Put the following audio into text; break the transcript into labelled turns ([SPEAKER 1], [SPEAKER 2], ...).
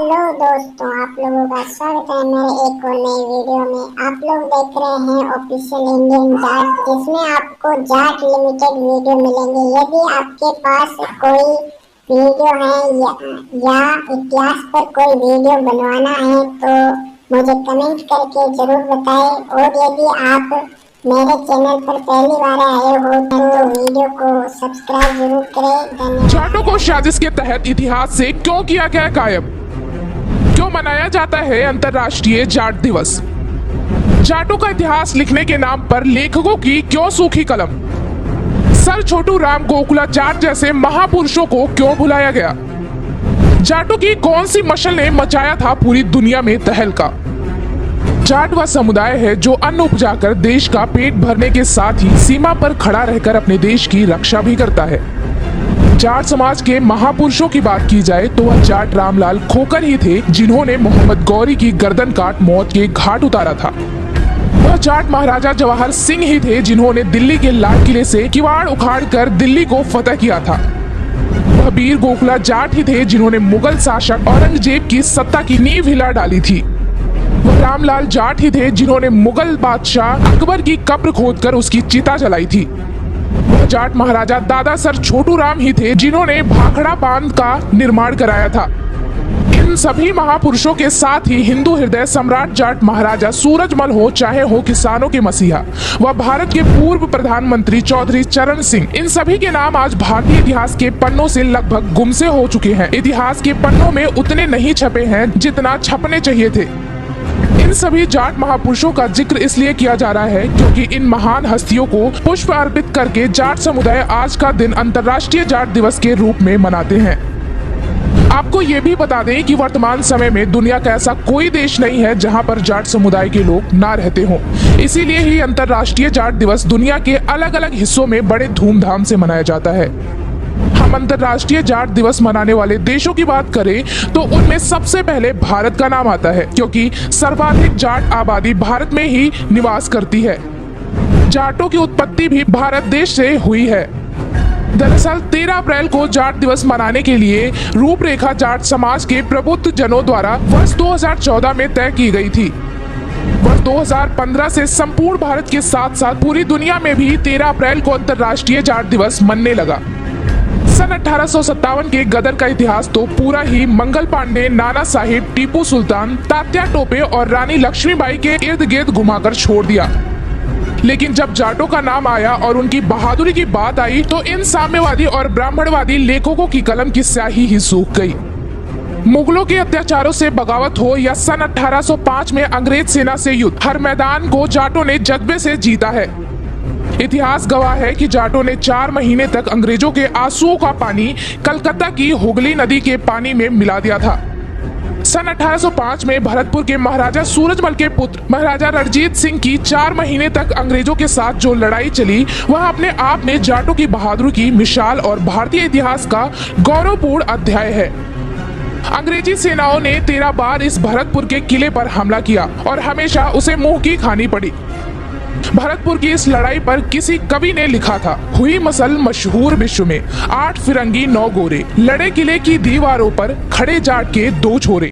[SPEAKER 1] Hello दोस्तों, आप लोगों का स्वागत है मेरे एक और नई वीडियो में। आप लोग देख रहे हैं ऑफिशियल इंडियन जाट, जिसमें आपको जाट लिमिटेड वीडियो मिलेंगे। यदि आपके पास कोई वीडियो है या इतिहास पर कोई वीडियो बनवाना है तो मुझे कमेंट करके जरूर बताएं। और यदि आप मेरे चैनल पर पहली बार आए हो तो वीडियो को सब्सक्राइब जरूर करें। धन्यवाद।
[SPEAKER 2] जाटों को साजिश के तहत इतिहास से क्यों किया गया गायब? क्यों मनाया जाता है अंतर्राष्ट्रीय जाट दिवस? जाटों का इतिहास लिखने के नाम पर लेखकों की क्यों सूखी कलम? सर छोटू राम गोकुला जाट जैसे महापुरुषों को क्यों भुलाया गया? जाटों की कौन सी मशाल ने मचाया था पूरी दुनिया में तहलका? जाट वह समुदाय है जो अन्न उपजाकर देश का पेट भरने के साथ ही सीमा पर खड़ा रहकर अपने देश की रक्षा भी करता है। जाट समाज के महापुरुषों की बात की जाए तो वह जाट रामलाल खोकर ही थे, जिन्होंने मोहम्मद गौरी की गर्दन काट मौत के घाट उतारा था। वह जाट महाराजा जवाहर सिंह ही थे, जिन्होंने दिल्ली के लाल किले से किवाड़ उखाड़कर दिल्ली को फतह किया था। वह वीर गोकुला जाट ही थे, जिन्होंने मुगल शासक औरंगजेब की सत्ता की नींव हिला डाली थी। वह रामलाल जाट ही थे, जिन्होंने मुगल बादशाह अकबर की कब्र खोदकर उसकी चिता जलाई थी। वह जाट महाराजा दादा सर छोटू राम ही थे, जिन्होंने भाखड़ा बांध का निर्माण कराया था। इन सभी महापुरुषों के साथ ही हिंदू हृदय सम्राट जाट महाराजा सूरजमल हो, चाहे हो किसानों के मसीहा, वह भारत के पूर्व प्रधानमंत्री चौधरी चरण सिंह, इन सभी के नाम आज भारतीय इतिहास के पन्नों से लगभग गुमसे हो चुके हैं। इतिहास के पन्नों में उतने नहीं छपे हैं जितना छपने चाहिए थे। इन सभी जाट महापुरुषों का जिक्र इसलिए किया जा रहा है क्योंकि इन महान हस्तियों को पुष्प अर्पित करके जाट समुदाय आज का दिन अंतर्राष्ट्रीय जाट दिवस के रूप में मनाते हैं। आपको ये भी बता दें कि वर्तमान समय में दुनिया का ऐसा कोई देश नहीं है जहां पर जाट समुदाय के लोग ना रहते हों। इसीलिए ही अंतर्राष्ट्रीय जाट दिवस दुनिया के अलग अलग हिस्सों में बड़े धूमधाम से मनाया जाता है। हम अंतर्राष्ट्रीय जाट दिवस मनाने वाले देशों की बात करें तो उनमें सबसे पहले भारत का नाम आता है, क्योंकि सर्वाधिक जाट आबादी भारत में ही निवास करती है। जाटों की उत्पत्ति भी भारत देश से हुई है। दरअसल 13 अप्रैल को जाट दिवस मनाने के लिए रूपरेखा जाट समाज के प्रबुद्ध जनों द्वारा वर्ष 2014 में तय की गई थी। वर्ष 2015 से संपूर्ण भारत के साथ साथ पूरी दुनिया में भी 13 अप्रैल को अंतर्राष्ट्रीय जाट दिवस मनने लगा। सन 1857 के गदर का इतिहास तो पूरा ही मंगल पांडे, नाना साहिब, टीपू सुल्तान, तात्या टोपे और रानी लक्ष्मीबाई के इर्द गिर्द घुमाकर छोड़ दिया। लेकिन जब जाटों का नाम आया और उनकी बहादुरी की बात आई तो इन साम्यवादी और ब्राह्मणवादी लेखकों की कलम की स्याही ही सूख गई। मुगलों के अत्याचारों से बगावत हो या सन 1805 में अंग्रेज सेना से युद्ध, हर मैदान को जाटों ने जज्बे से जीता है। इतिहास गवाह है कि जाटों ने 4 महीने तक अंग्रेजों के आंसुओं का पानी कलकत्ता की हुगली नदी के पानी में मिला दिया था। सन 1805 में भरतपुर के महाराजा सूरजमल के पुत्र महाराजा रणजीत सिंह की 4 महीने तक अंग्रेजों के साथ जो लड़ाई चली, वह अपने आप में जाटों की बहादुरी की मिसाल और भारतीय इतिहास का गौरवपूर्ण अध्याय है। अंग्रेजी सेनाओं ने 13 बार इस भरतपुर के किले पर हमला किया और हमेशा उसे मुंह की खानी पड़ी। भरतपुर की इस लड़ाई पर किसी कवि ने लिखा था, हुई मसल मशहूर विश्व में, 8 फिरंगी 9 गोरे, लड़े किले की दीवारों पर, खड़े जाट के 2 छोरे।